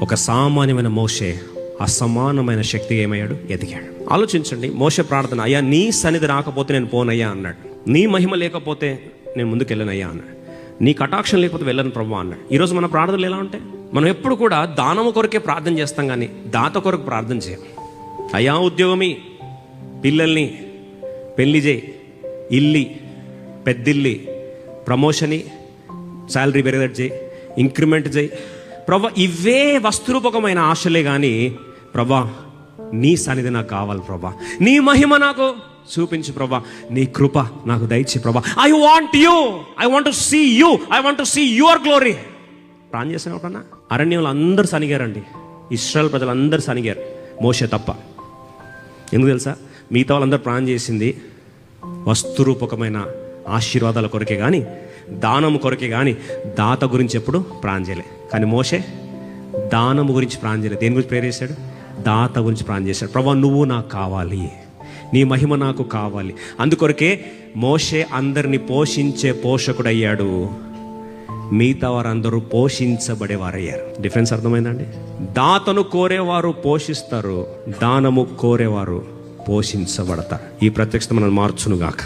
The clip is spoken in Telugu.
ఒక సామాన్యమైన మోషే అసమానమైన శక్తి ఏమయ్యాడు, ఎదిగాడు. ఆలోచించండి, మోషే ప్రార్థన, అయ్యా నీ సన్నిధి రాకపోతే నేను పోనయ్యా అన్నాడు. నీ మహిమ లేకపోతే నేను ముందుకు వెళ్ళనయ్యా అన్నాడు. నీ కటాక్షం లేకపోతే వెళ్ళను ప్రభు అన్నాడు. ఈరోజు మన ప్రార్థనలు ఎలా ఉంటాయి? మనం ఎప్పుడు కూడా దానము కొరకే ప్రార్థన చేస్తాం, కానీ దాత కొరకు ప్రార్థన చేయం. అయ్యా ఉద్యోగమి, పిల్లల్ని పెళ్లి చేయి, ఇల్లి పెద్దిల్లి, ప్రమోషని, శాలరీ పెరిగేటట్టు చేయి, ఇంక్రిమెంట్ చేయి ప్రభా. ఇవే వస్తురూపకమైన ఆశలే కానీ ప్రభా నీ సన్నిధి నాకు కావాలి ప్రభా, నీ మహిమ నాకు చూపించు ప్రభా, నీ కృప నాకు దయచి ప్రభా. I want you, I want to see you, I want to see your glory. ప్రార్థన చేసినప్పుడన్నా అరణ్యంలో అందరూ సనిగారండి. ఇశ్రాయేలు ప్రజలందరూ సనిగారు, మోషే తప్ప. ఎందుకు తెలుసా? మిగతా వాళ్ళందరూ ప్రార్థన చేసింది వస్తురూపకమైన ఆశీర్వాదాల కొరకే కానీ, దానము కొరకే కానీ, దాత గురించి ఎప్పుడు ప్రార్థన చేయలే. కానీ మోషే దానము గురించి ప్రార్థన చేయలేదు. దేని గురించి ప్రేయర్ చేశాడు? దాత గురించి ప్రార్థన చేశాడు. ప్రభా నువ్వు నాకు కావాలి, నీ మహిమ నాకు కావాలి. అందుకొరకే మోషే అందరిని పోషించే పోషకుడు అయ్యాడు, మిగతా వారందరూ పోషించబడేవారయ్యారు. డిఫరెన్స్ అర్థమైందండి? దాతను కోరేవారు పోషిస్తారు, దానము కోరేవారు పోషించబడతారు. ఈ ప్రత్యక్షత మనం మార్చునుగాక.